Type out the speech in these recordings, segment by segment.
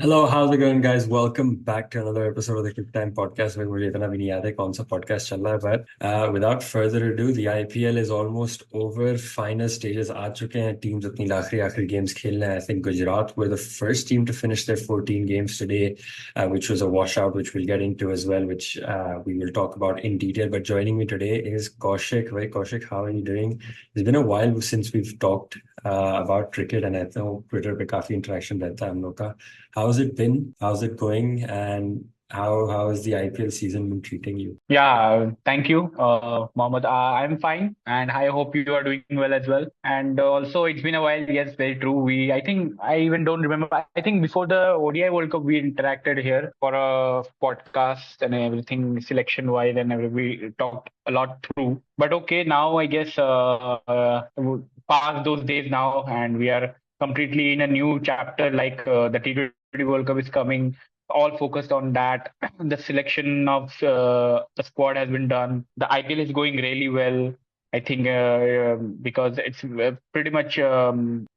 Hello, how's it going, guys? Welcome back to another episode of the Crictime Podcast में मुझे इतना भी नहीं याद है कौन सा podcast चल रहा है but without further ado, the IPL is almost over. Final stages आ चुके हैं. Teams अपनी आखिरी games खेल रहे हैं. I think Gujarat were the first team to finish their 14 games today, which was a washout, which we'll get into as well, which we will talk about in detail. But joining me today is Kaushik. Hey, Kaushik, how are you doing? It's been a while since we've talked about cricket, and I know Twitter पे काफी interaction रहता है हम लोग का. How's it been? How's it going? And how has the IPL season been treating you? Yeah, thank you, Mohammed. I'm fine, and I hope you are doing well as well. And also, it's been a while. Yes, very true. I think I even don't remember. I think before the ODI World Cup, we interacted here for a podcast and everything, selection wise, and we talked a lot through. But okay, now I guess past those days now, and we are completely in a new chapter. Like the T20 World Cup is coming, all focused on that. The selection of the squad has been done. The IPL is going really well. I think because it's pretty much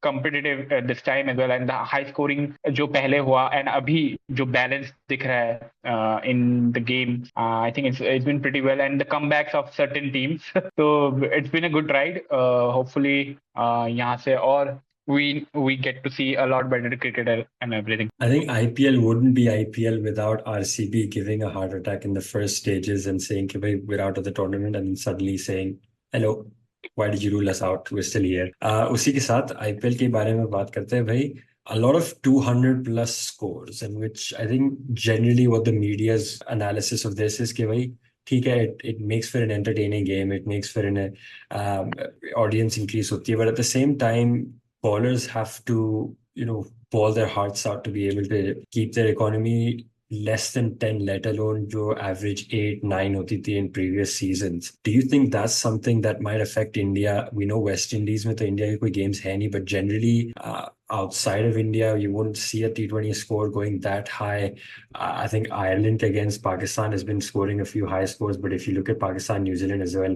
competitive at this time as well, and the high scoring जो पहले हुआ and अभी जो balance दिख रहा है in the game, I think it's been pretty well, and the comebacks of certain teams. So it's been a good ride. Hopefully यहाँ से और we get to see a lot better cricket and everything. I think IPL wouldn't be IPL without RCB giving a heart attack in the first stages and saying, "Okay, bhai, we're out of the tournament," and then suddenly saying, "Hello, why did you rule us out? We're still here." उसी के साथ IPL के बारे में बात करते हैं भाई. A lot of 200 plus scores, in which I think generally what the media's analysis of this is कि भाई ठीक है, it makes for an entertaining game, it makes for an um, audience increase होती है, but at the same time bowlers have to, ball their hearts out to be able to keep their economy less than 10, let alone जो average 8, 9 होती थी in previous seasons. Do you think that's something that might affect India? We know West Indies में तो India के कोई games है नहीं, but generally outside of India, you won't see a T20 score going that high. I think Ireland against Pakistan has been scoring a few high scores, but if you look at Pakistan, New Zealand as well,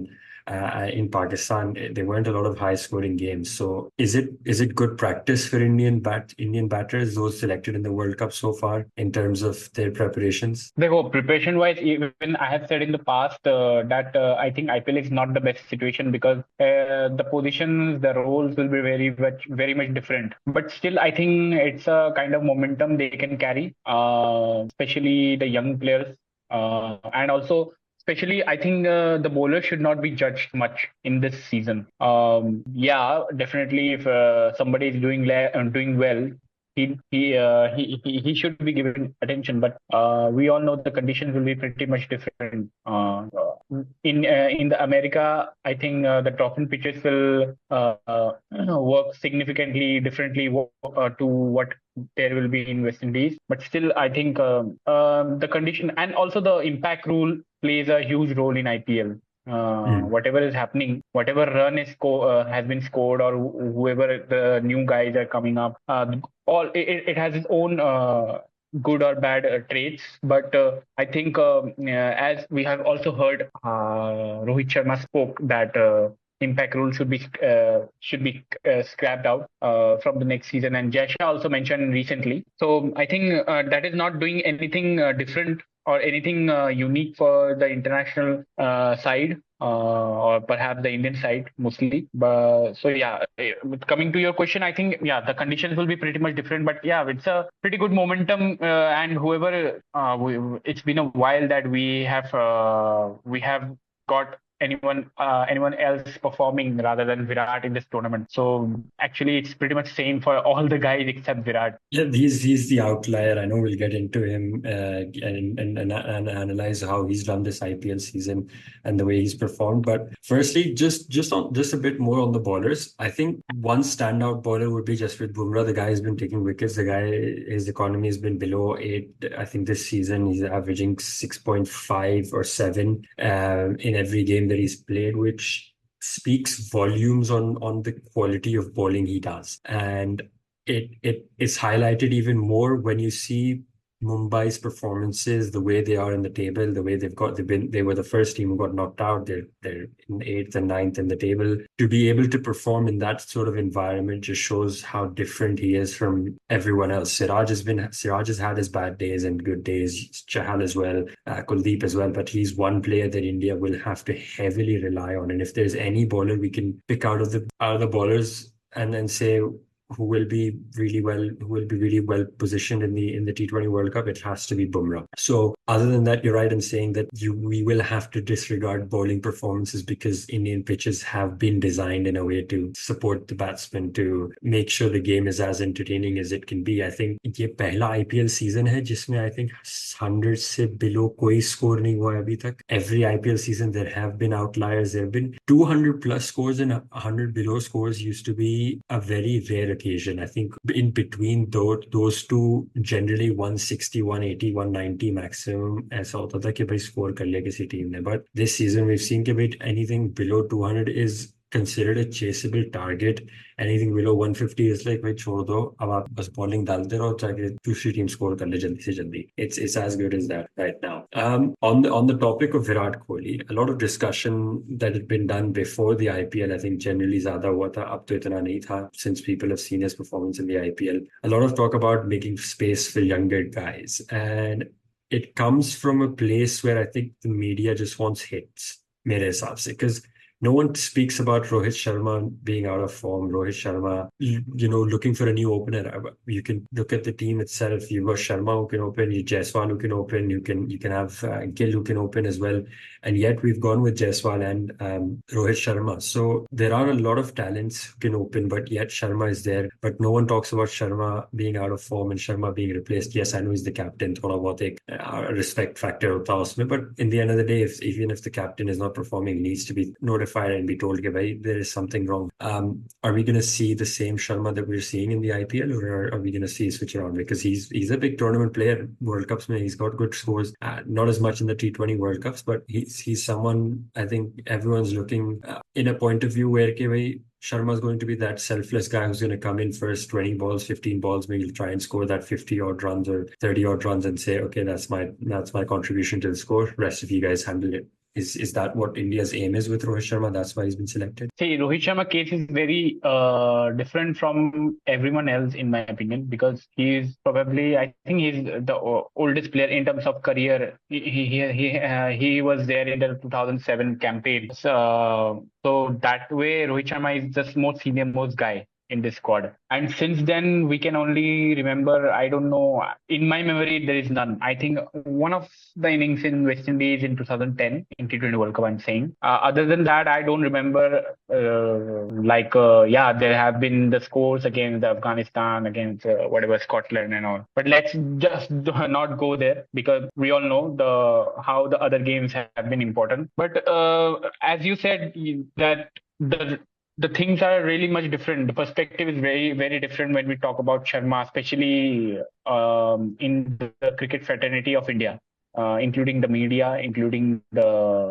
in Pakistan, there weren't a lot of high-scoring games. So, is it good practice for Indian batters, those selected in the World Cup so far, in terms of their preparations? देखो preparation wise, even I have said in the past that I think IPL is not the best situation because the positions, the roles will be very much different. But still, I think it's a kind of momentum they can carry, especially the young players, and also especially I think the bowlers should not be judged much in this season. Yeah, definitely, if somebody is doing well, he should be given attention, but we all know the conditions will be pretty much different. In the America, I think the drop-in pitches will work significantly differently to what there will be in West Indies. But still, I think the condition and also the impact rule plays a huge role in IPL. Hmm. Whatever is happening, whatever run has been scored, or whoever the new guys are coming up, it has its own good or bad traits. But I think as we have also heard, Rohit Sharma spoke that impact rule should be scrapped out from the next season, and Jasha also mentioned recently. So I think that is not doing anything different or anything unique for the international side, or perhaps the Indian side mostly. But so yeah, coming to your question, I think yeah, the conditions will be pretty much different. But yeah, it's a pretty good momentum, and whoever it's been a while that we have got anyone else performing rather than Virat in this tournament. So actually, it's pretty much same for all the guys except Virat. Yeah, he's the outlier. I know we'll get into him and analyze how he's done this IPL season and the way he's performed. But firstly, just a bit more on the bowlers. I think one standout bowler would be Jasprit Bumrah. The guy has been taking wickets. The guy, his economy has been below 8. I think this season he's averaging 6.5 or 7 in every game that he's played, which speaks volumes on the quality of bowling he does. And it is highlighted even more when you see Mumbai's performances, the way they are in the table, the way they were the first team who got knocked out. They're in eighth and ninth in the table. To be able to perform in that sort of environment just shows how different he is from everyone else. Siraj has had his bad days and good days. Chahal as well, Kuldeep as well. But he's one player that India will have to heavily rely on. And if there's any bowler we can pick out of the bowlers and then say who will be really well positioned in the T20 World Cup, it has to be Bumrah. So other than that, you're right in saying that we will have to disregard bowling performances because Indian pitches have been designed in a way to support the batsman, to make sure the game is as entertaining as it can be. I think ये पहला IPL season है जिसमें I think 100 से below कोई score नहीं हुआ है अभी तक. Every IPL season there have been outliers. There have been 200 plus scores and 100 below scores used to be a very rare occasion. I think in between those two, generally 160, 180, 190 maximum ऐसा होता था कि भाई स्कोर कर लिया किसी team ने. But this season we've seen कि भाई anything below 200 is considered a chaseable target. Anything below 150 is like भाई छोड़ दो, अब आप बस बॉलिंग डालते रहो ताकि दूसरी टीम स्कोर कर ले जल्दी से जल्दी. It's as good as that right now. On the topic of Virat Kohli, a lot of discussion that had been done before the IPL, I think generally ज़्यादा हुआ था, अब तो इतना नहीं था since people have seen his performance in the IPL. A lot of talk about making space for younger guys, and it comes from a place where I think the media just wants hits, मेरे हिसाब से, because no one speaks about Rohit Sharma being out of form. Rohit Sharma, looking for a new opener. You can look at the team itself. You've got Sharma who can open, you Jaiswal who can open. You can have Gill who can open as well. And yet we've gone with Jaiswal and Rohit Sharma. So there are a lot of talents who can open, but yet Sharma is there. But no one talks about Sharma being out of form and Sharma being replaced. Yes, I know he's the captain. Thoda bahut ek respect factor hota hai usme. But in the end of the day, even if the captain is not performing, he needs to be notified and be told that there is something wrong. Are we going to see the same Sharma that we're seeing in the IPL, or are we going to see a switch around? Because he's a big tournament player. World Cups, man, he's got good scores. Not as much in the T20 World Cups, but he's someone I think everyone's looking in a point of view where Sharma is going to be that selfless guy who's going to come in first 20 balls, 15 balls, maybe he'll try and score that 50 odd runs or 30 odd runs and say, okay, that's my contribution to the score. Rest of you guys handle it. Is that what India's aim is with Rohit Sharma? That's why he's been selected? See, Rohit Sharma case is very different from everyone else, in my opinion, because he's probably, I think he's the oldest player in terms of career. He was there in the 2007 campaign. So that way, Rohit Sharma is just most senior most guy in this squad. And since then, we can only remember, I don't know, in my memory, there is none. I think one of the innings in West Indies in 2010, in T20 World Cup, I'm saying. Other than that, I don't remember, there have been the scores against Afghanistan, against Scotland and all. But let's just not go there, because we all know how the other games have been important. But as you said, that the things are really much different. The perspective is very, very different when we talk about Sharma, especially in the cricket fraternity of India, including the media, including the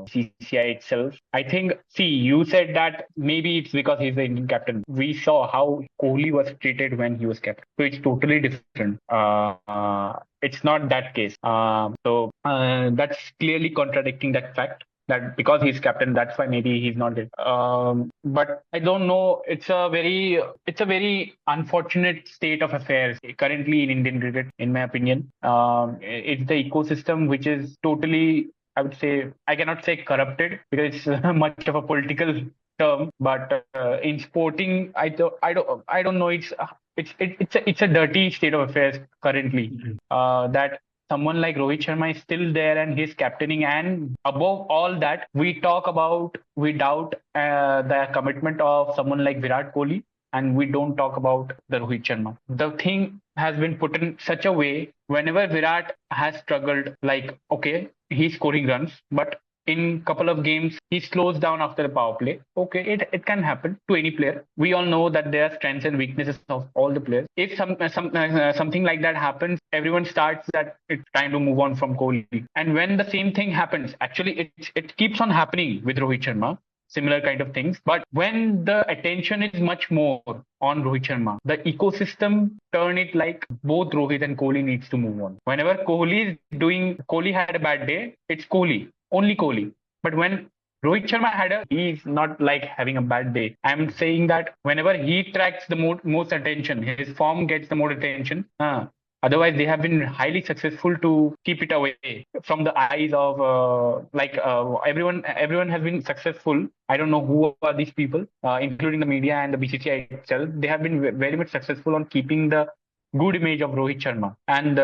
CCI itself. I think, you said that maybe it's because he's the Indian captain. We saw how Kohli was treated when he was captain. So it's totally different. It's not that case. So that's clearly contradicting that fact. That because he's captain, that's why maybe he's not it. But I don't know. It's a very unfortunate state of affairs currently in Indian cricket, in my opinion. It's the ecosystem which is totally, I would say, I cannot say corrupted because it's much of a political term. But in sporting, I don't know. It's a dirty state of affairs currently. That someone like Rohit Sharma is still there and he's captaining, and above all that, we doubt the commitment of someone like Virat Kohli, and we don't talk about the Rohit Sharma. The thing has been put in such a way, whenever Virat has struggled, like, okay, he's scoring runs, but in couple of games, he slows down after the power play. Okay, it can happen to any player. We all know that there are strengths and weaknesses of all the players. If something like that happens, everyone starts that it's time to move on from Kohli. And when the same thing happens, actually it keeps on happening with Rohit Sharma. similar kind of things. But when the attention is much more on Rohit Sharma, the ecosystem turn it like both Rohit and Kohli needs to move on. Whenever Kohli had a bad day, it's Kohli, only Kohli. But when Rohit Sharma he's not like having a bad day. I'm saying that whenever he tracks the most attention, his form gets the more attention. Otherwise, they have been highly successful to keep it away from the eyes of everyone. Everyone has been successful. I don't know who are these people, including the media and the BCCI itself. They have been very much successful on keeping the good image of Rohit Sharma, and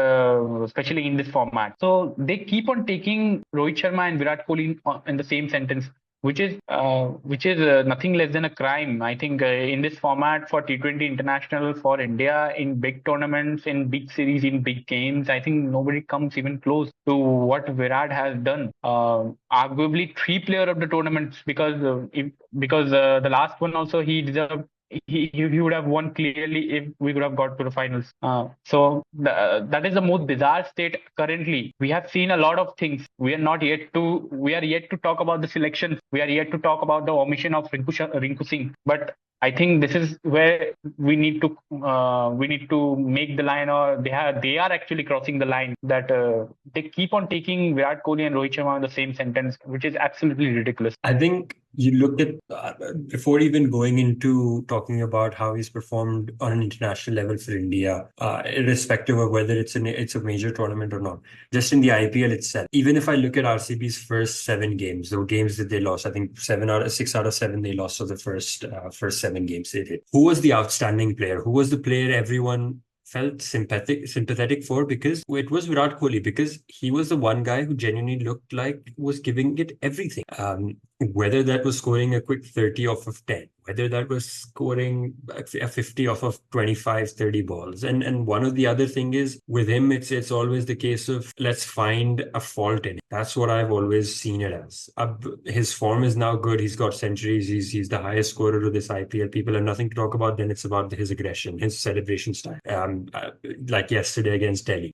especially in this format. So they keep on taking Rohit Sharma and Virat Kohli in the same sentence, which is nothing less than a crime. I think in this format for T20 International for India, in big tournaments, in big series, in big games, I think nobody comes even close to what Virat has done. Arguably 3 player of the tournaments, because the last one also he deserved. He would have won clearly if we could have got to the finals. That is the most bizarre state currently. We have seen a lot of things. We are yet to talk about the selections. We are yet to talk about the omission of Rinku Singh. But I think this is where we need to make the line, or they are actually crossing the line, that they keep on taking Virat Kohli and Rohit Sharma in the same sentence, which is absolutely ridiculous. I think you look at, before even going into talking about how he's performed on an international level for India, irrespective of whether it's a major tournament or not, just in the IPL itself. Even if I look at RCB's first 7 games, the games that they lost, I think 6 out of 7 they lost of the first 7 games they did. Who was the outstanding player? Who was the player everyone felt sympathetic for? Because it was Virat Kohli, because he was the one guy who genuinely looked like was giving it everything. Whether that was scoring a quick 30 off of 10, whether that was scoring a 50 off of 25, 30 balls. And one of the other thing is, with him, it's always the case of, let's find a fault in it. That's what I've always seen it as. His form is now good. He's got centuries. He's the highest scorer of this IPL. People have nothing to talk about. Then it's about his aggression, his celebration style. Like yesterday against Delhi.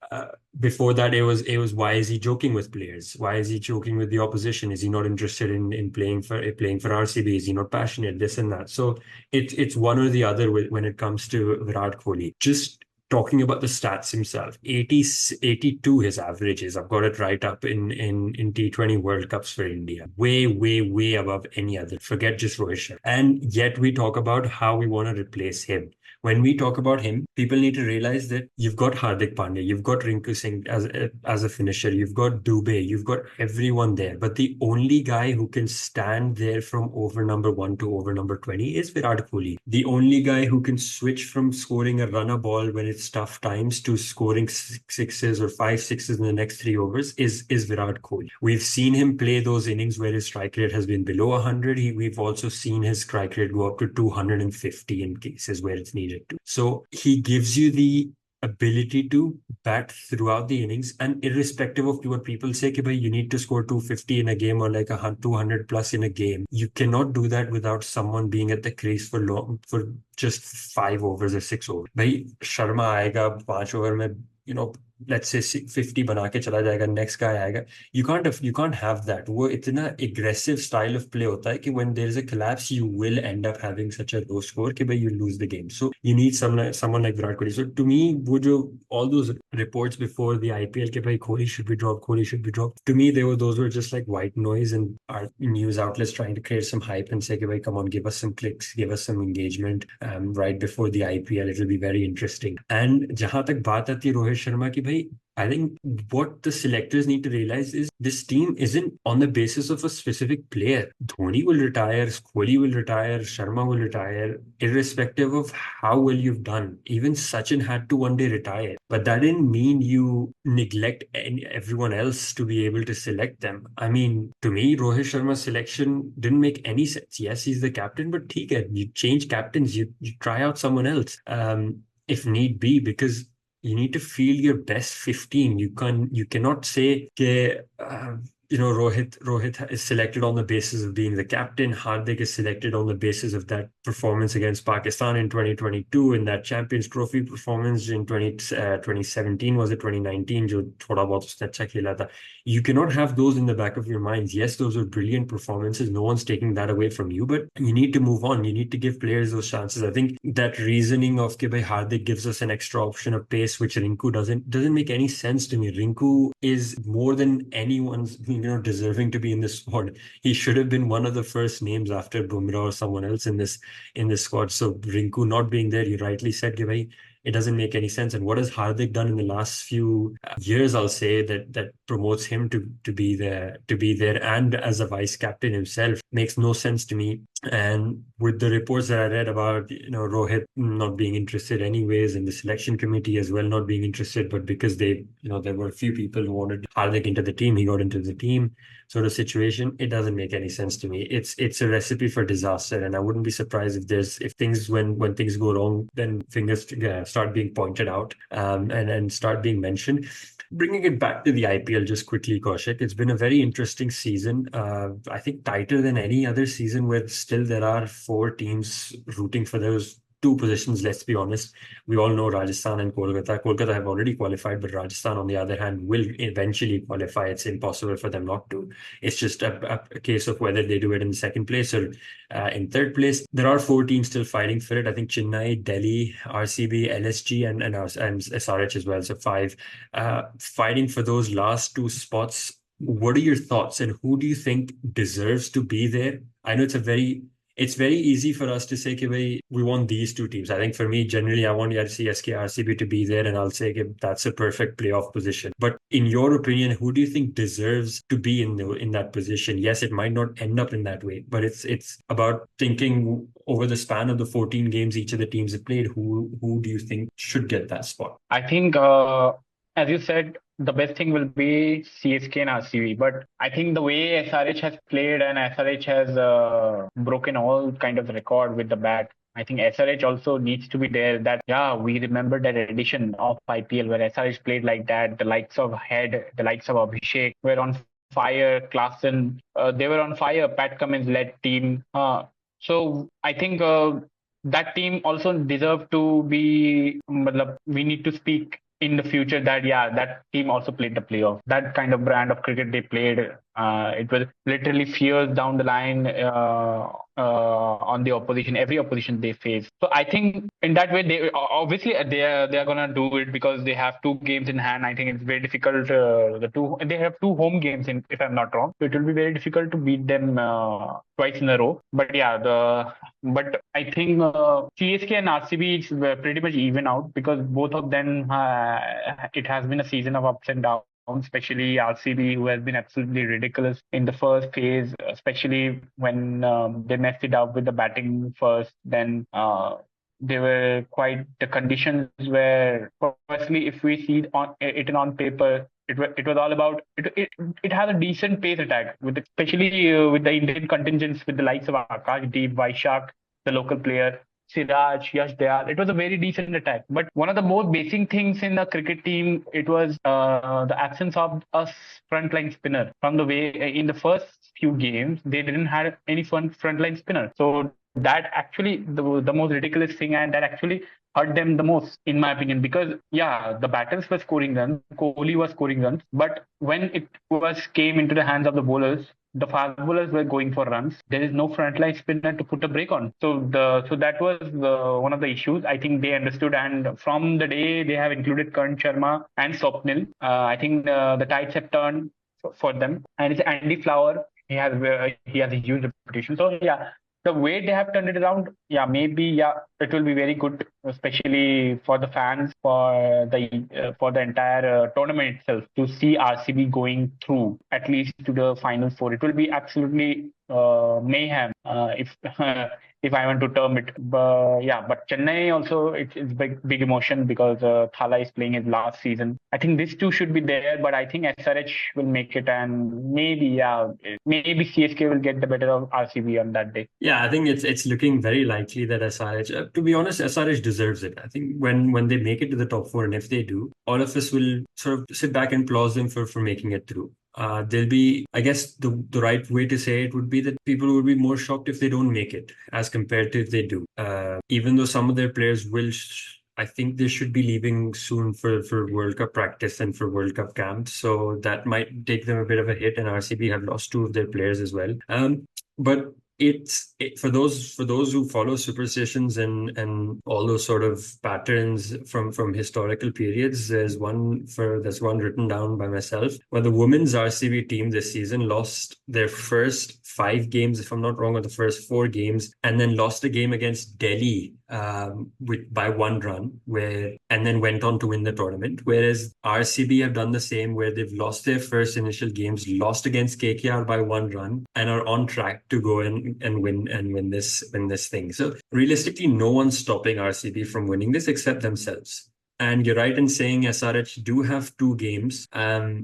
Before that, it was why is he joking with players? Why is he joking with the opposition? Is he not interested in playing for RCB? Is he not passionate? This and that. So it's one or the other when it comes to Virat Kohli. Just talking about the stats himself, 82 his average is. I've got it right up in T20 World Cups for India. Way, way, way above any other. Forget just Rohit Sharma. And yet we talk about how we want to replace him. When we talk about him, people need to realize that you've got Hardik Pandya, you've got Rinku Singh as a finisher, you've got Dubey, you've got everyone there. But the only guy who can stand there from over number 1 to over number 20 is Virat Kohli. The only guy who can switch from scoring a runner ball when it's tough times to scoring 6s or 5 6s in the next 3 overs is Virat Kohli. We've seen him play those innings where his strike rate has been below 100. We've also seen his strike rate go up to 250 in cases where it's needed to. So he gives you the ability to bat throughout the innings, and irrespective of what people say, you need to score 250 in a game or like 200 plus in a game, you cannot do that without someone being at the crease for just 5 overs or 6 overs. Sharma aayega 5 over mein, let's say 50 bana ke chala jayega, next guy aayega. You can't have that. वो इतना aggressive style of play होता है कि when there is a collapse, you will end up having such a low score कि you lose the game. So you need someone like Virat Kohli. So to me, all those reports before the IPL कि Kohli should be dropped. To me, those were just like white noise, and our news outlets trying to create some hype and say come on, give us some clicks, give us some engagement. Right before the IPL, it will be very interesting. And जहाँ तक बात आती है रोहित शर्मा की, I think what the selectors need to realize is this team isn't on the basis of a specific player. Dhoni will retire, Kohli will retire, Sharma will retire, irrespective of how well you've done. Even Sachin had to one day retire. But that didn't mean you neglect everyone else to be able to select them. I mean, to me, Rohit Sharma's selection didn't make any sense. Yes, he's the captain, but you change captains, you try out someone else if need be, because you need to field your best 15. You cannot say Rohit is selected on the basis of being the captain. Hardik is selected on the basis of that performance against Pakistan in 2022, in that Champions Trophy performance in 2017, was it 2019? जो थोड़ा बहुत उसने अच्छा खेला था. You cannot have those in the back of your minds. Yes, those are brilliant performances. No one's taking that away from you, but you need to move on. You need to give players those chances. I think that reasoning of कि भाई Hardik gives us an extra option of pace, which Rinku doesn't make any sense to me. Rinku is more than anyone's deserving to be in this squad. He should have been one of the first names after Bumrah or someone else in this squad. So Rinku not being there, you rightly said, कि भाई it doesn't make any sense. And what has Hardik done in the last few years, I'll say, that promotes him to be there and as a vice captain himself, makes no sense to me. And with the reports that I read about, Rohit not being interested anyways, and the selection committee as well not being interested, but because there were a few people who wanted Hardik into the team, he got into the team, sort of situation. It doesn't make any sense to me. It's a recipe for disaster, and I wouldn't be surprised if things when things go wrong, then fingers start being pointed out and start being mentioned. Bringing it back to the IPL just quickly, Kaushik, it's been a very interesting season. I think tighter than any other season, where still there are 4 teams rooting for those 2 positions, let's be honest. We all know Rajasthan and Kolkata. Kolkata have already qualified, but Rajasthan, on the other hand, will eventually qualify. It's impossible for them not to. It's just a case of whether they do it in the second place or in third place. There are 4 teams still fighting for it. I think Chennai, Delhi, RCB, LSG, and SRH as well. So 5 fighting for those last 2 spots. What are your thoughts, and who do you think deserves to be there? I know it's very easy for us to say we want these 2 teams. I think for me, generally, I want CSK, RCB to be there, and I'll say that's a perfect playoff position. But in your opinion, who do you think deserves to be in that position? Yes, it might not end up in that way, but it's about thinking over the span of the 14 games each of the teams have played. Who do you think should get that spot? I think, as you said, the best thing will be CSK and RCB. But I think the way SRH has played, and SRH has broken all kind of record with the bat, I think SRH also needs to be there. We remember that edition of IPL where SRH played like that. The likes of Head, the likes of Abhishek were on fire. Klaasen, they were on fire. Pat Cummins led team. So I think that team also deserved to be. We need to speak in the future that team also played the playoff. That kind of brand of cricket they played, it was literally fears down the line on the opposition, every opposition they face. So I think in that way, they are gonna do it because they have 2 games in hand. I think it's very difficult. They have 2 home games, if I'm not wrong. So it will be very difficult to beat them twice in a row. But but I think CSK and RCB is pretty much even out because both of them, it has been a season of ups and downs, especially RCB, who has been absolutely ridiculous in the first phase, especially when they messed it up with the batting first. Then the conditions were, firstly, if we see it on paper, it was all about it has a decent pace attack, especially with the Indian contingents, with the likes of Akashdeep, Vaishak, the local player, Siraj, Yash Dayal. It was a very decent attack. But one of the most basic things in the cricket team, it was the absence of a frontline spinner. From the way in the first few games, they didn't have any frontline spinner. So that actually the most ridiculous thing, and that actually hurt them the most, in my opinion, because the batters were scoring runs, Kohli was scoring runs, but when it came into the hands of the bowlers, the fast bowlers were going for runs. There is no frontline spinner to put a break on. So that was one of the issues. I think they understood, and from the day they have included Karan Sharma and Swapnil, I think the tides have turned for them. And it's Andy Flower. He has a huge reputation. So the way they have turned it around, maybe it will be very good, especially for the fans, for the entire tournament itself, to see RCB going through at least to the final 4. It will be absolutely mayhem if I want to term it. But Chennai also, it's big emotion because Thala is playing his last season. I think these 2 should be there, but I think SRH will make it, and maybe CSK will get the better of RCB on that day. Yeah, I think it's looking very likely that SRH, to be honest, SRH deserves it. I think when they make it to the top 4, and if they do, all of us will sort of sit back and applaud them for making it through. They'll be, I guess the right way to say it would be that people would be more shocked if they don't make it as compared to if they do. Even though some of their players will, I think they should be leaving soon for World Cup practice and for World Cup camp. So that might take them a bit of a hit, and RCB have lost two of their players as well. But for those who follow superstitions and all those sort of patterns from historical periods. There's one written down by myself where the women's RCB team this season lost their first 5 games, if I'm not wrong, or the first 4 games, and then lost a game against Delhi by 1 run, and then went on to win the tournament. Whereas RCB have done the same, where they've lost their first initial games, lost against KKR by 1 run, and are on track to go and win this thing. So realistically, no one's stopping RCB from winning this except themselves. And you're right in saying SRH do have 2 games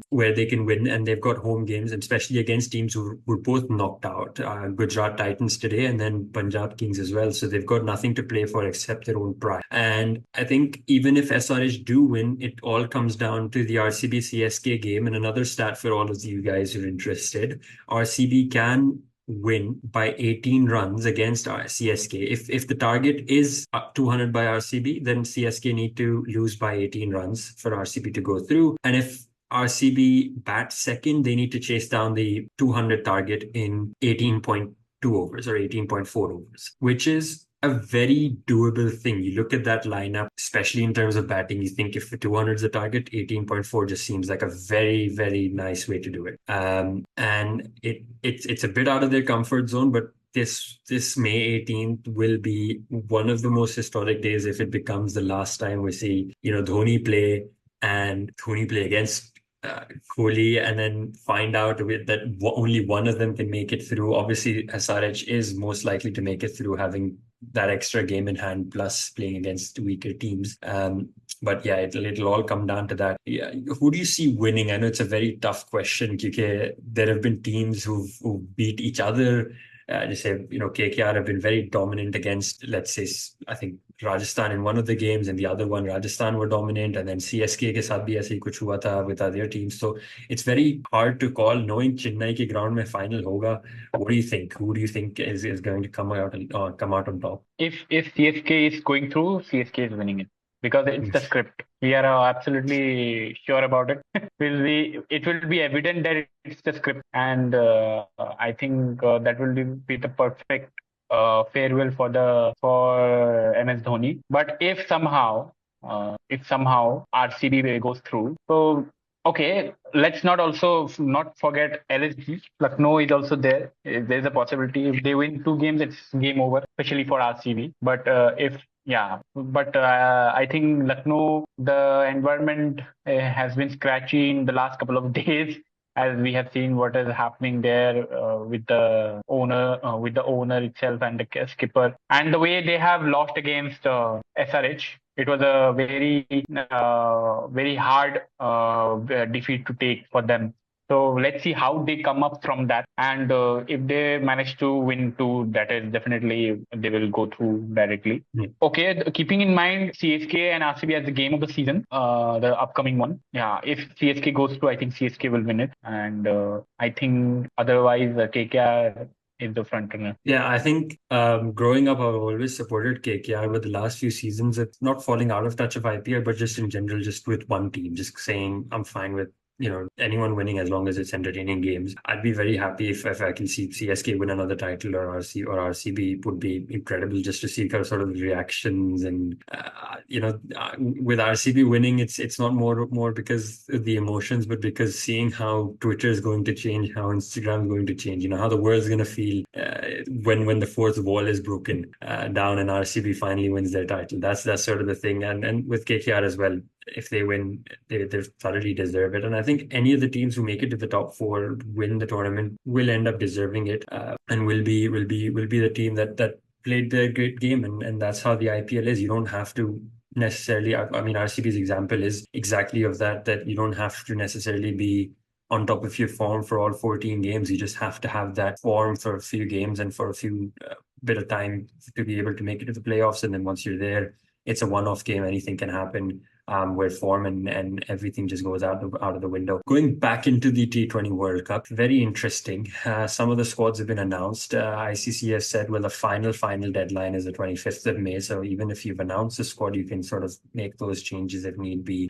where they can win, and they've got home games, and especially against teams who were both knocked out. Gujarat Titans today and then Punjab Kings as well. So they've got nothing to play for except their own pride. And I think even if SRH do win, it all comes down to the RCB CSK game. And another stat for all of you guys who are interested, RCB can win by 18 runs against CSK. If the target is 200 by RCB, then CSK need to lose by 18 runs for RCB to go through. And if RCB bats second, they need to chase down the 200 target in 18.2 overs or 18.4 overs, which is a very doable thing. You look at that lineup, especially in terms of batting, you think if 200 is the target, 18.4 just seems like a very, very nice way to do it. And it's a bit out of their comfort zone, but this May 18th will be one of the most historic days if it becomes the last time we see, Dhoni play against Kohli, and then find out that only one of them can make it through. Obviously, SRH is most likely to make it through, having that extra game in hand plus playing against weaker teams. But yeah, it'll all come down to that. Yeah, who do you see winning? I know it's a very tough question because there have been teams who beat each other. Just say, KKR have been very dominant against, let's say, I think Rajasthan in one of the games, and the other one Rajasthan were dominant, and then CSK ke saath bhi aise hi kuch hua tha with other teams. So it's very hard to call. Knowing Chennai ke ground mein final hoga, what do you think? Who do you think is going to come out on top? If CSK is going through, CSK is winning it, because it's the script. We are absolutely sure about it. It will be evident that it's the script, and I think that will be the perfect farewell for MS Dhoni. But if somehow RCB goes through, so okay, let's not forget LSG. Lucknow is also there. There's a possibility if they win 2 games, it's game over, especially for RCB. But I think Lucknow, the environment has been scratchy in the last couple of days, as we have seen what is happening there with the owner itself and the skipper, and the way they have lost against SRH. It was a very hard defeat to take for them. So let's see how they come up from that. And if they manage to win 2, that is definitely they will go through directly. Okay, keeping in mind CSK and RCB as the game of the season, the upcoming one. Yeah, if CSK goes through, I think CSK will win it. And I think otherwise KKR is the front runner. Yeah, I think growing up, I've always supported KKR, but the last few seasons, it's not falling out of touch of IPL, but just in general, just with one team, just saying I'm fine with anyone winning as long as it's entertaining games. I'd be very happy if I can see CSK win another title, or RCB would be incredible just to see sort of reactions. And with RCB winning, it's not more because of the emotions, but because seeing how Twitter is going to change, how Instagram is going to change, how the world's going to feel when the fourth wall is broken down and RCB finally wins their title. That's sort of the thing. And with KKR as well, if they win, they thoroughly deserve it. And I think any of the teams who make it to the top 4, win the tournament, will end up deserving it, and will be the team that played the great game. And that's how the IPL is. You don't have to necessarily, I mean, RCB's example is exactly of that you don't have to necessarily be on top of your form for all 14 games. You just have to have that form for a few games and for a few bit of time to be able to make it to the playoffs. And then once you're there, it's a one-off game. Anything can happen. where form and everything just goes out of the window. Going back into the T20 World Cup, very interesting. Some of the squads have been announced. ICC has said, well, the final deadline is the 25th of May. So even if you've announced the squad, you can sort of make those changes if need be,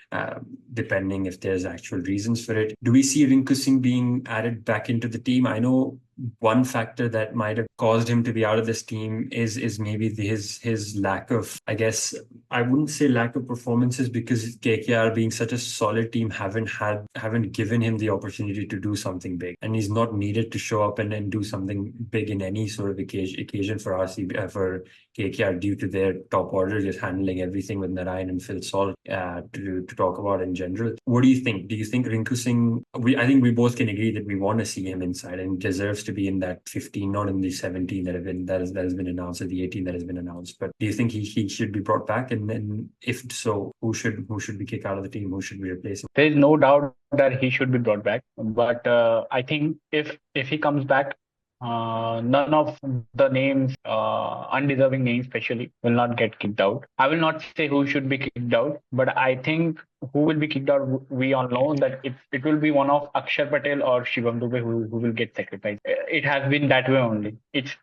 depending if there's actual reasons for it. Do we see Rinku Singh being added back into the team? I know one factor that might have caused him to be out of this team is maybe his lack of, I guess, I wouldn't say lack of performances, because KKR being such a solid team haven't given him the opportunity to do something big, and he's not needed to show up and do something big in any sort of occasion for RCB, for KKR, due to their top order just handling everything with Narayan and Phil Salt, to talk about in general. What do you think? Do you think Rinku Singh? I think we both can agree that we want to see him inside and deserves to be in that 15, not in the 17 that has been announced, or the 18 that has been announced. But do you think he should be brought back? And then if so, who should be kicked out of the team? Who should be replaced him? There is no doubt that he should be brought back. But I think if he comes back, none of the names, undeserving names especially, will not get kicked out. I will not say who should be kicked out, but I think who will be kicked out, we all know that it will be one of Akshar Patel or Shivam Dube who will get sacrificed. It has been that way only. It's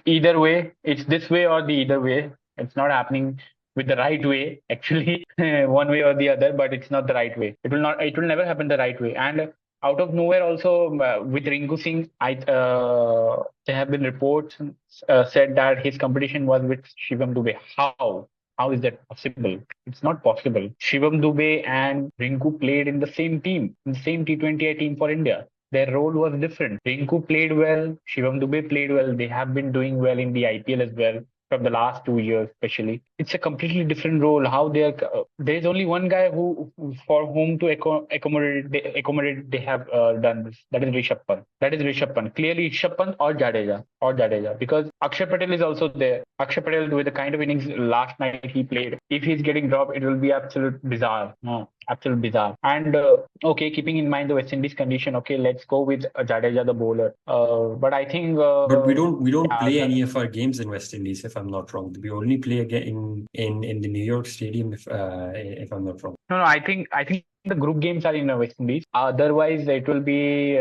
either way. It's this way or the either way. It's not happening with the right way, actually, one way or the other, but it's not the right way. It will never happen the right way. And out of nowhere also, with Rinku Singh, there have been reports said that his competition was with Shivam Dube. How is that possible? It's not possible. Shivam Dube and Rinku played in the same team, in the same T20I team for India. Their role was different. Rinku played well. Shivam Dube played well. They have been doing well in the IPL as well, from the last 2 years, especially. It's a completely different role. How there's only one guy who, for whom to accommodate, they have done this. That is Rishabh Pant. Clearly Rishabh Pant or Jadeja, because Akshay Patel is also there. Akshay Patel, with the kind of innings last night he played, if he's getting dropped, it will be absolute bizarre. Absolute bizarre. And okay, keeping in mind the West Indies condition, okay, let's go with Jadeja, the bowler. But I think, but we don't play any of our games in West Indies, if I'm not wrong. We only play again in the New York Stadium, if I'm not wrong. No, I think the group games are in the West Indies. Otherwise, it will be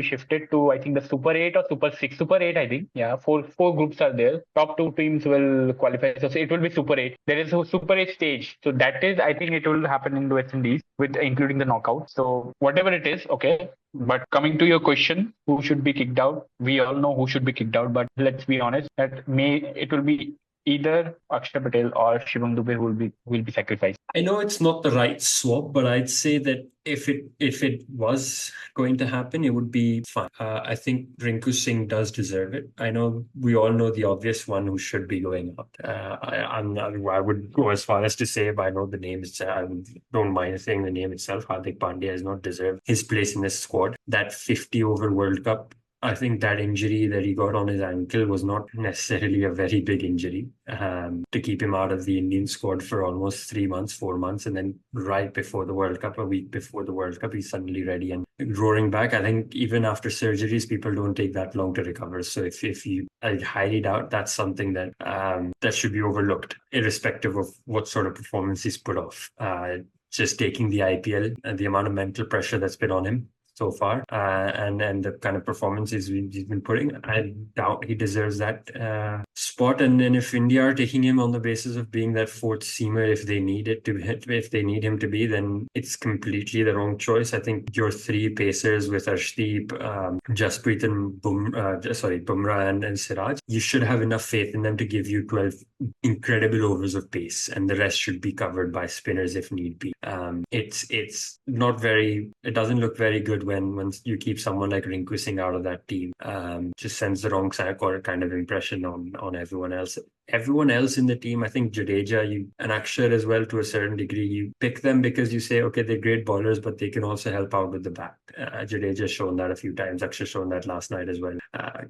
shifted to, I think, the Super 8 or Super 6. Super 8, I think. Yeah, four groups are there. Top 2 teams will qualify. So it will be Super 8. There is a Super 8 stage. So that is, I think, it will happen in the West Indies, with including the knockout. So whatever it is, okay. But coming to your question, who should be kicked out? We all know who should be kicked out. But let's be honest, it will be either Akshay Patel or Shivam Dube who will be sacrificed. I know it's not the right swap, but I'd say that if it was going to happen, it would be fine. I think Rinku Singh does deserve it. I know we all know the obvious one who should be going out. I would go as far as to say, if I know the name, don't mind saying the name itself. Hardik Pandya has not deserved his place in this squad. That 50-over World Cup, I think that injury that he got on his ankle was not necessarily a very big injury, to keep him out of the Indian squad for almost 4 months. And then right before the World Cup, a week before the World Cup, he's suddenly ready and roaring back. I think even after surgeries, people don't take that long to recover. So I highly doubt that's something that should be overlooked, irrespective of what sort of performance he's put off. Just taking the IPL and the amount of mental pressure that's been on him so far, and the kind of performances he's been putting, I doubt he deserves that spot. And then if India are taking him on the basis of being that fourth seamer, if they need him to be, then it's completely the wrong choice. I think your 3 pacers with Arshdeep, Jasprit and Bumrah and Siraj, you should have enough faith in them to give you 12 incredible overs of pace, and the rest should be covered by spinners if need be. It's not very. It doesn't look very good when you keep someone like Rinku Singh out of that team. Just sends the wrong kind of impression on everyone else. Everyone else in the team, I think Jadeja and Akshar as well, to a certain degree, you pick them because you say, okay, they're great bowlers, but they can also help out with the bat. Jadeja's shown that a few times. Akshar's shown that last night as well,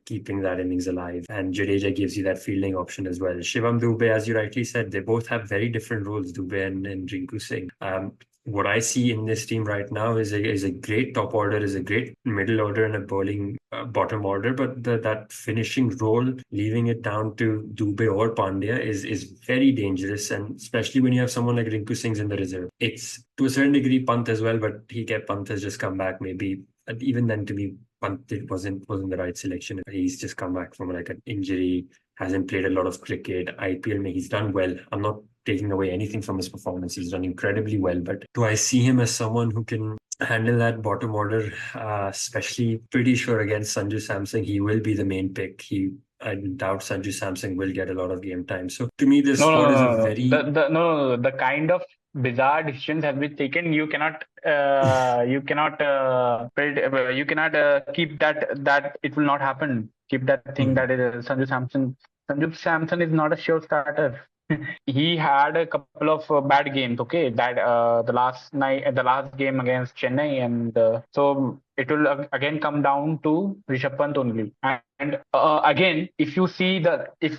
keeping that innings alive. And Jadeja gives you that fielding option as well. Shivam Dube, as you rightly said, they both have very different roles, Dube and Rinku Singh. what I see in this team right now is a great top order, is a great middle order, and a bowling bottom order. But that finishing role, leaving it down to Dubey or Pandya, is very dangerous, and especially when you have someone like Rinku Singh's in the reserve. It's to a certain degree Pant as well, but Pant has just come back. Maybe even then, to me, Pant wasn't the right selection. He's just come back from like an injury, hasn't played a lot of cricket. IPL, he's done well. I'm not taking away anything from his performance. He's done incredibly well. But do I see him as someone who can handle that bottom order? Especially pretty sure against Sanju Samson, he will be the main pick. I doubt Sanju Samson will get a lot of game time. So to me, this squad is a very the kind of bizarre decisions have been taken. You cannot keep that it will not happen. Keep that thing that is Sanju Samson. Sanju Samson is not a sure starter. He had a couple of bad games. Okay, that the last game against Chennai, and so it will again come down to Rishabh Pant only. And again, if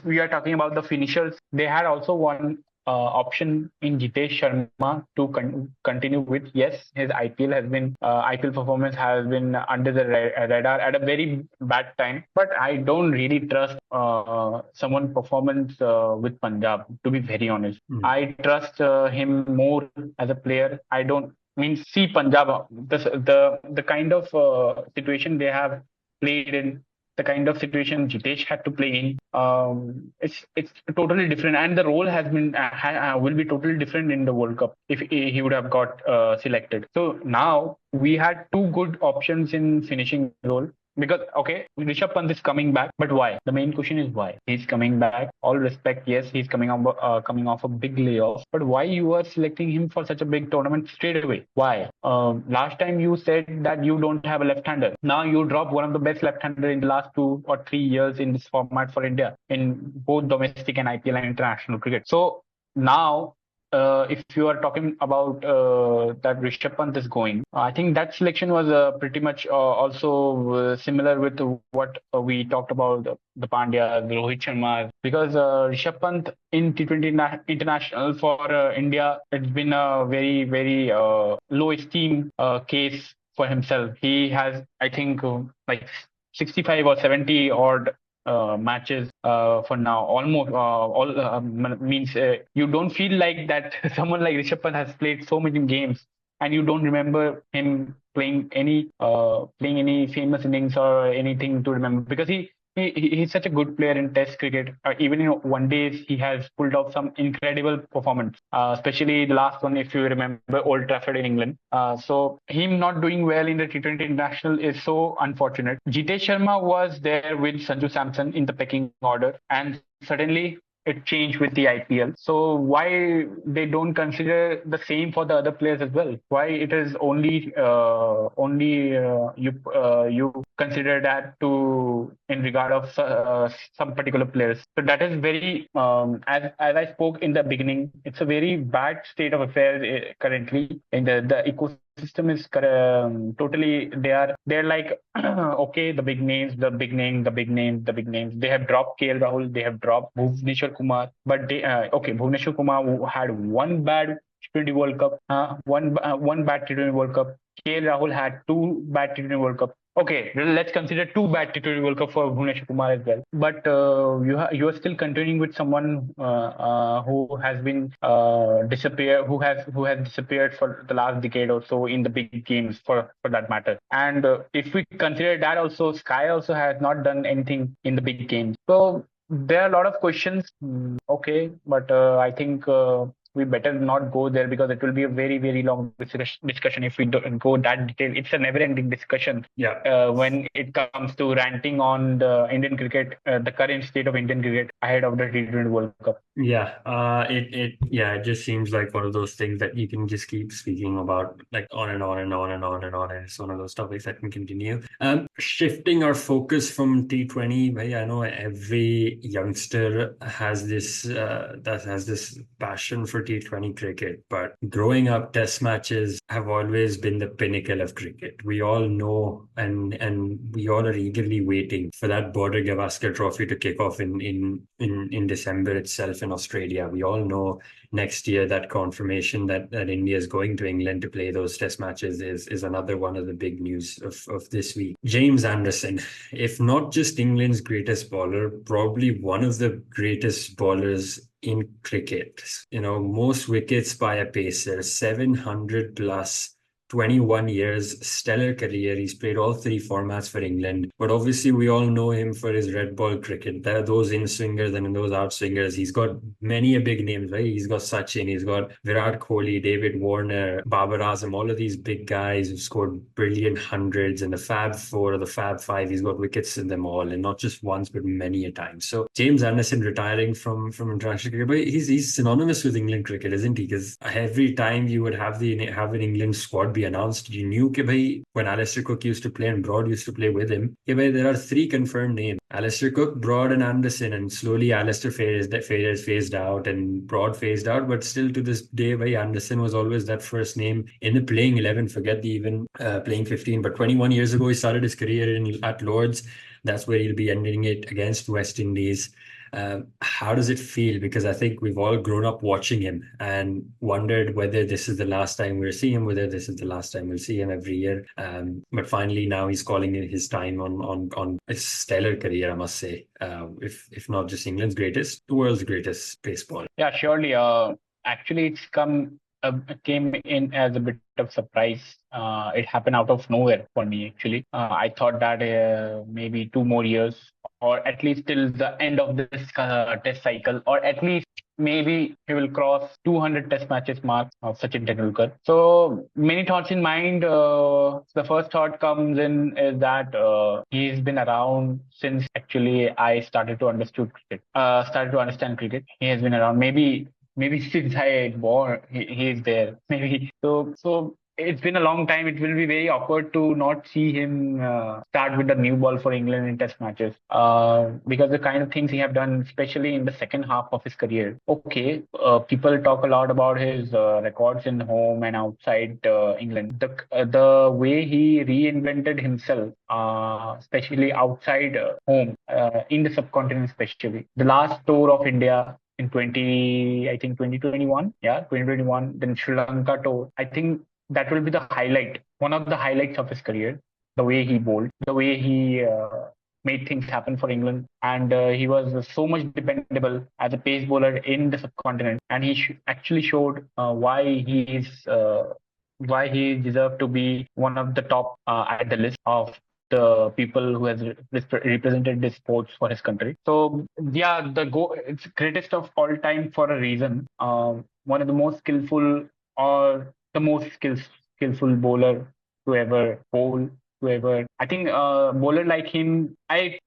we are talking about the finishers, they had also one option in Jitesh Sharma to continue with. Yes, his IPL performance has been under the radar at a very bad time. But I don't really trust someone's performance with Punjab. To be very honest, I trust him more as a player. I don't see Punjab, the kind of situation they have played in, the kind of situation Jitesh had to play in. It's totally different, and the role has been will be totally different in the World Cup if he would have got selected. So now we had two good options in finishing role. Because, okay, Rishabh Pant is coming back, but why? The main question is why. He's coming back. All respect, yes, he's coming off a big layoff. But why you are selecting him for such a big tournament straight away? Why? Last time you said that you don't have a left-hander. Now you drop one of the best left-hander in the last 2 or 3 years in this format for India, in both domestic and IPL and international cricket. So now, if you are talking about that Rishabh Pant is going, I think that selection was pretty much also similar with what we talked about the Pandya, the Rohit Sharma, because Rishabh Pant in T20 international for India, it's been a very, very low esteem case for himself. He has, I think, like 65 or 70 odd matches for now. Almost means you don't feel like that someone like Rishabh Pant has played so many games, and you don't remember him playing any famous innings or anything to remember, because he's such a good player in Test cricket. Even in one days, he has pulled off some incredible performance, especially the last one, if you remember, Old Trafford in England. So him not doing well in the T20 international is so unfortunate. Jitesh Sharma was there with Sanju Samson in the pecking order, and suddenly it changed with the IPL. So why they don't consider the same for the other players as well? Why it is only you consider that to in regard of some particular players? So that is very as I spoke in the beginning, it's a very bad state of affairs currently in the ecosystem is totally they're like okay, the big names. They have dropped KL Rahul, they have dropped Bhuvneshwar Kumar, but Bhuvneshwar Kumar who had one bad T20 World Cup, one bad T20 World Cup. KL Rahul had two bad T20 World Cup. Okay, let's consider two bad T20 World Cup for Bhuvneshwar Kumar as well. But you are still continuing with someone who has been who has disappeared for the last decade or so in the big games for that matter. And if we consider that also, Sky also has not done anything in the big games. So there are a lot of questions. Okay, but I think we better not go there, because it will be a very, very long discussion if we don't go that detail. It's a never-ending discussion. Yeah. When it comes to ranting on the Indian cricket, the current state of Indian cricket ahead of the T20 World Cup. Yeah. It just seems like one of those things that you can just keep speaking about, like on and on and on and on and on. And it's one of those topics that can continue. Shifting our focus from T20, I know every youngster has this passion for T20 cricket, but growing up, Test matches have always been the pinnacle of cricket. We all know, and we all are eagerly waiting for that Border Gavaskar Trophy to kick off in December itself in Australia. We all know next year, that confirmation that India is going to England to play those test matches is another one of the big news of this week. James Anderson, if not just England's greatest bowler, probably one of the greatest bowlers in cricket. Most wickets by a pacer, 700 plus. 21 years, stellar career. He's played all three formats for England. But obviously, we all know him for his red ball cricket. There are those in swingers and those out swingers. He's got many a big names, right? He's got Sachin, he's got Virat Kohli, David Warner, Babar Azam, all of these big guys who've scored brilliant hundreds. And the Fab Four or the Fab Five, he's got wickets in them all, and not just once, but many a time. So James Anderson retiring from international cricket, but he's synonymous with England cricket, isn't he? Because every time you would have an England squad be announced, you knew that when Alistair Cook used to play and Broad used to play with him, there are three confirmed names: Alistair Cook, Broad, and Anderson. And slowly Alistair phased out and Broad phased out, but still to this day, Anderson was always that first name in the playing 11. Forget the even playing 15, but 21 years ago he started his career at Lords. That's where he'll be ending it against West Indies. How does it feel? Because I think we've all grown up watching him and wondered whether this is the last time we'll see him, whether this is the last time we'll see him every year. But finally, now he's calling in his time on a stellar career, I must say. If not just England's greatest, the world's greatest pace bowler. Yeah, surely. Actually, it's came in as a bit of surprise. It happened out of nowhere for me, actually. I thought that maybe 2 more years, or at least till the end of this test cycle, or at least maybe he will cross 200 test matches mark of Sachin Tendulkar. So many thoughts in mind. The first thought comes in is that he's been around since actually I started to understand cricket. He has been around maybe since I born, he is there. Maybe so. It's been a long time. It will be very awkward to not see him start with the new ball for England in test matches. Because the kind of things he have done, especially in the second half of his career. Okay, people talk a lot about his records in home and outside England. The way he reinvented himself, especially outside home, in the subcontinent, especially the last tour of India in 2021. Yeah, 2021. Then Sri Lanka tour. I think that will be the highlight, one of the highlights of his career, the way he bowled, the way he made things happen for England. And he was so much dependable as a pace bowler in the subcontinent. And he actually showed why he deserved to be one of the top at the list of the people who has represented this sports for his country. So yeah, it's greatest of all time for a reason. One of the most skillful, or the most skillful bowler to ever bowl, I think bowler like him,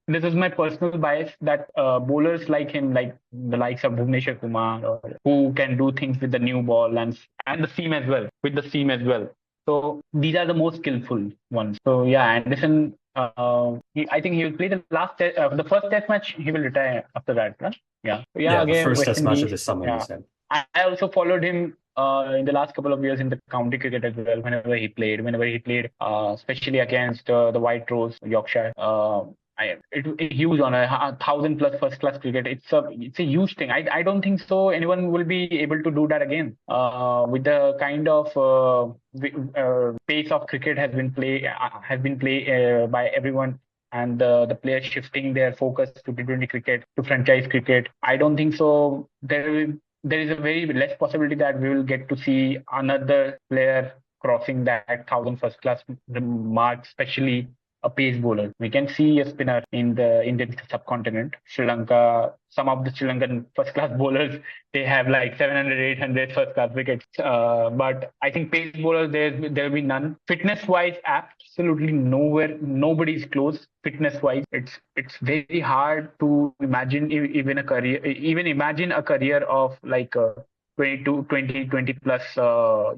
this is my personal bias, that bowlers like him, like the likes of Bhuvneshwar Kumar, or who can do things with the new ball and the seam as well, So these are the most skillful ones. So yeah, Anderson, I think he will play the first test match. He will retire after that, right? Yeah. So Yeah, again, the first West test match Indies. of the summer, Yeah. you said. I also followed him in the last couple of years in the county cricket as well. Whenever he played, especially against the White Rose, Yorkshire. It's a huge honor, 1,000 plus first class cricket. It's a huge thing. I don't think so anyone will be able to do that again. With the kind of pace of cricket has been played by everyone, and the players shifting their focus to T20 cricket, to franchise cricket. I don't think so. There is a very less possibility that we will get to see another player crossing that 1,000 first class mark, especially a pace bowler. We can see a spinner in the Indian subcontinent, Sri Lanka. Some of the Sri Lankan first class bowlers, they have like 700, 800 first class wickets. But I think pace bowlers, there will be none. Fitness wise, absolutely nowhere. Nobody's close. Fitness wise, it's very hard to imagine even imagine a career of like 20 plus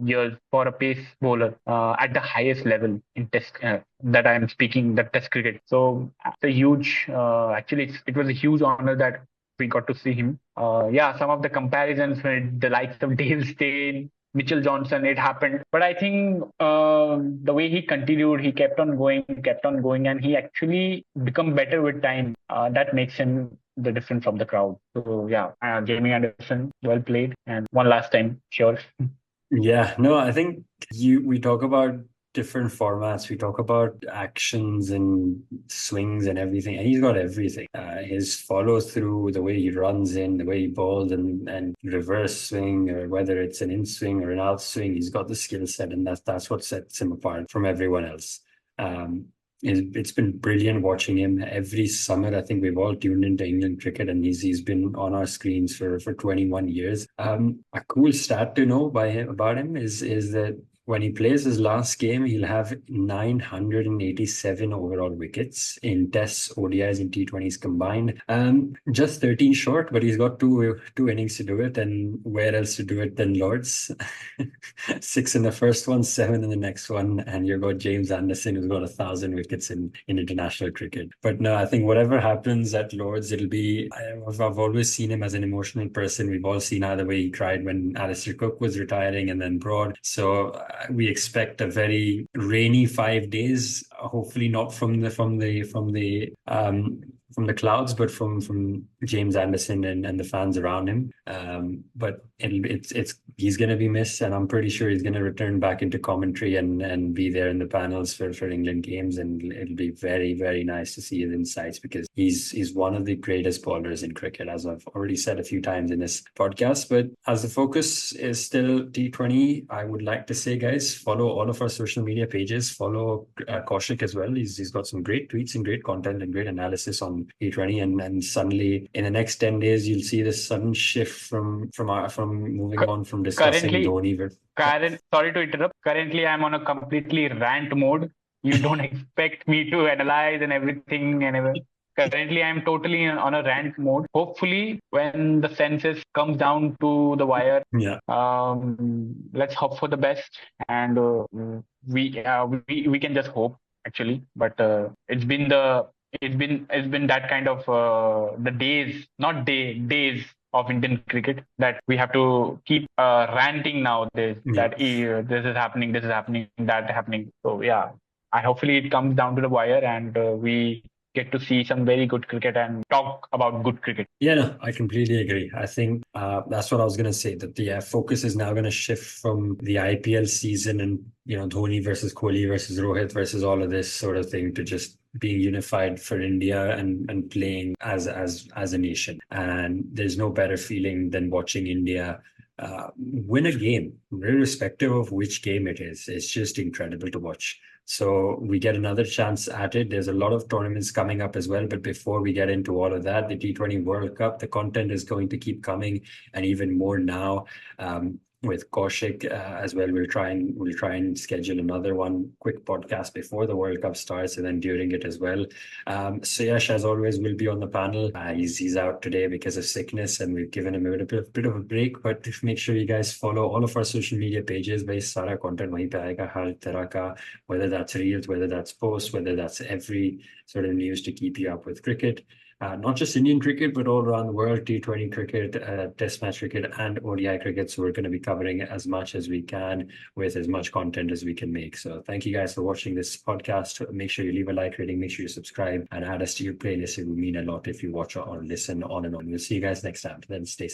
years for a pace bowler at the highest level in test that I am speaking, the test cricket. So it's a huge, it was a huge honor that we got to see him. Some of the comparisons with the likes of Dale Steyn, Mitchell Johnson, it happened. But I think the way he continued, he kept on going, and he actually become better with time. That makes him the difference from the crowd. So yeah, Jamie Anderson, well played, and one last time, sure. Yeah, no, I think we talk about different formats. We talk about actions and swings and everything, and he's got everything. His follow through, the way he runs in, the way he bowls and reverse swing, or whether it's an in swing or an out swing, he's got the skill set, and that's what sets him apart from everyone else. Um, it's been brilliant watching him every summer. I think we've all tuned into England cricket, and he's been on our screens for 21 years. A cool stat to know about him is that when he plays his last game, he'll have 987 overall wickets in Tests, ODIs, and T20s combined. Just 13 short, but he's got two innings to do it, and where else to do it than Lords? 6 in the first one, 7 in the next one, and you've got James Anderson, who's got 1,000 wickets in international cricket. But no, I think whatever happens at Lords, it'll be. I've always seen him as an emotional person. We've all seen how the way he cried when Alistair Cook was retiring, and then Broad. So we expect a very rainy 5 days. Hopefully not from the clouds, but from James Anderson and the fans around him. But he's going to be missed, and I'm pretty sure he's going to return back into commentary and be there in the panels for England games, and it'll be very, very nice to see his insights, because he's one of the greatest bowlers in cricket, as I've already said a few times in this podcast. But as the focus is still T20, I would like to say, guys, follow all of our social media pages. Follow Kaushik as well. He's got some great tweets and great content and great analysis on T20, and suddenly in the next 10 days you'll see this sudden shift from moving on from discussing Dhoni. Sorry to interrupt. Currently, I'm on a completely rant mode. You don't expect me to analyze and everything and everything. Currently, I'm totally on a rant mode. Hopefully, when the census comes down to the wire, let's hope for the best, and we can just hope, actually. But it's been that kind of the days, not days of Indian cricket, that we have to keep ranting nowadays. That this is happening, that happening. So yeah, hopefully it comes down to the wire, and we get to see some very good cricket and talk about good cricket. Yeah, no, I completely agree. I think that's what I was going to say, that the focus is now going to shift from the IPL season and, Dhoni versus Kohli versus Rohit versus all of this sort of thing, to just being unified for India and playing as a nation. And there's no better feeling than watching India win a game, irrespective of which game it is. It's just incredible to watch. So we get another chance at it. There's a lot of tournaments coming up as well. But before we get into all of that, the T20 World Cup, the content is going to keep coming, and even more now. With Kaushik as well, we'll try and schedule another quick podcast before the World Cup starts, and then during it as well. Suyash, as always, will be on the panel. He's out today because of sickness, and we've given him a bit of a break. But make sure you guys follow all of our social media pages. Bhai, sara content wahi pe aayega, har tarah ka, whether that's reels, whether that's posts, whether that's every sort of news to keep you up with cricket. Not just Indian cricket, but all around the world, T20 cricket, Test match cricket, and ODI cricket. So we're going to be covering as much as we can with as much content as we can make. So thank you guys for watching this podcast. Make sure you leave a like rating, make sure you subscribe, and add us to your playlist. It would mean a lot if you watch or listen on and on. We'll see you guys next time. Then stay safe.